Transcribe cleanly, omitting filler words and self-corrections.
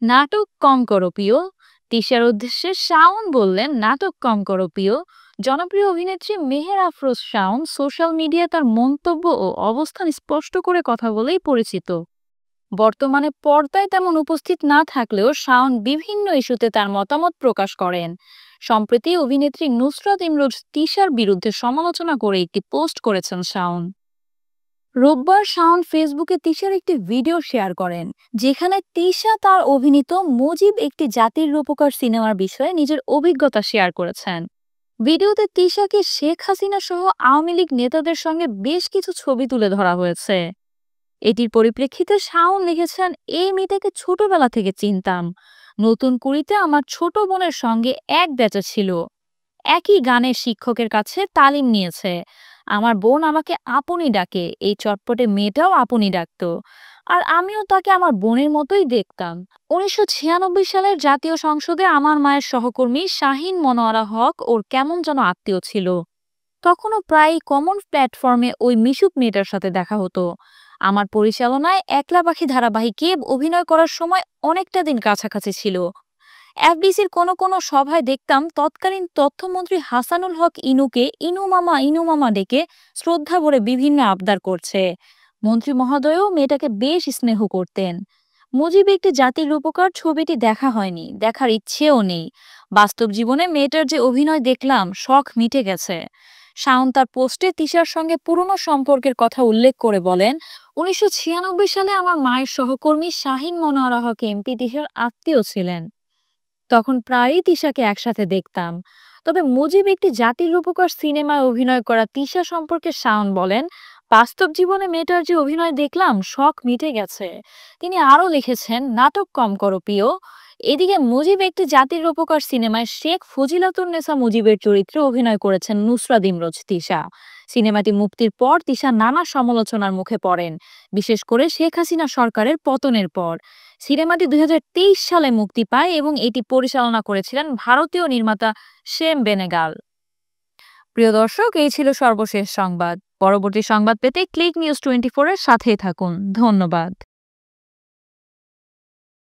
নাটক কম করো প্রিয়। তিশার উদ্দেশ্যে শাওন বললেন, নাটক কম করো প্রিয়। জনপ্রিয় অভিনেত্রী মেহের আফরোজ শাওন সোশ্যাল মিডিয়ায় তার মন্তব্য ও অবস্থান স্পষ্ট করে কথা বলেই পরিচিত। বর্তমানে পর্দায় তেমন উপস্থিত না থাকলেও শাওন বিভিন্ন ইস্যুতে তার মতামত প্রকাশ করেন। সম্প্রতি অভিনেত্রী নুসরাত ইমরোজ তিশার বিরুদ্ধে সমালোচনা করে একটি পোস্ট করেছেন শাওন। রোববার শাওন ফেসবুকে তিশার একটি ভিডিও শেয়ার করেন, যেখানে তিশা তার অভিনীত মুজিব একটি জাতির রূপকার সিনেমার বিষয়ে নিজের অভিজ্ঞতা শেয়ার করেছেন। ভিডিওতে তিশাকে শেখ হাসিনা সহ আওয়ামী লীগ নেতাদের সঙ্গে বেশ কিছু ছবি তুলে ধরা হয়েছে। এটির পরিপ্রেক্ষিতে শাওন লিখেছেন, এই মেয়েটাকে ছোটবেলা থেকে চিনতাম। নতুন কুড়িতে আমার ছোট বোনের সঙ্গে এক ব্যাচে ছিল, একই গানের শিক্ষকের কাছে তালিম নিয়েছে। আমার বোন আমাকে আপনি ডাকে, এই চটপটে মেয়েটাও আপনি ডাকতো, আর আমিও তাকে আমার বোনের মতোই দেখতাম। ১৯৯৬ সালের জাতীয় সংসদে আমার মায়ের সহকর্মী শাহিন মনোয়ারা হক ওর কেমন যেন আত্মীয় ছিল। তখনও প্রায় কমন প্ল্যাটফর্মে ওই মিশুক মেয়েটার সাথে দেখা হতো। আমার পরিচালনায় একলা পাখি ধারাবাহিকে অভিনয় করার সময় অনেকটা দিন কাছাকাছি ছিল। এফডিসির কোনো কোনো সভায় দেখতাম তৎকালীন তথ্যমন্ত্রী হাসানুল হক ইনুকে ইনু মামা ডেকে শ্রদ্ধা ভরে বিভিন্ন আবদার করছে। মন্ত্রী মহোদয়ও মেয়েটাকে বেশ স্নেহ করতেন। মুজিব একটি জাতির রূপকার ছবিটি দেখা হয়নি, দেখার ইচ্ছেও নেই। বাস্তব জীবনে মেয়েটার যে অভিনয় দেখলাম, শখ মিটে গেছে। শাওন তার পোস্টে তিশার সঙ্গে পুরনো সম্পর্কের কথা উল্লেখ করে বলেন, ১৯৯৬ সালে আমার মায়ের সহকর্মী শাহিন মনোয়ারা হক এমপি তিশার আত্মীয় ছিলেন। তখন প্রায়ই তিশাকে একসাথে দেখতাম। তবে মুজিব একটি জাতির রূপকার সিনেমায় অভিনয় করা তিশা সম্পর্কে শাওন বলেন, বাস্তব জীবনে মেয়েটার যে অভিনয় দেখলাম, শখ মিটে গেছে। তিনি আরও লিখেছেন, নাটক কম করো প্রিয়। এদিকে মুজিব একটি জাতির রূপকার সিনেমায় শেখ ফজিলাতুন্নেসা মুজিবের চরিত্রে অভিনয় করেছেন নুসরাত ইমরোজ তিশা। সিনেমাটি মুক্তির পর তিশা নানা সমালোচনার মুখে পড়েন, বিশেষ করে শেখ হাসিনা সরকারের পতনের পর। সিনেমাটি ২০২৩ সালে মুক্তি পায় এবং এটি পরিচালনা করেছিলেন ভারতীয় নির্মাতা শেম বেনেগাল। প্রিয় দর্শক, এই ছিল সর্বশেষ সংবাদ। পরবর্তী সংবাদ পেতে ক্লিক নিউজ 24 এর সাথেই থাকুন। ধন্যবাদ।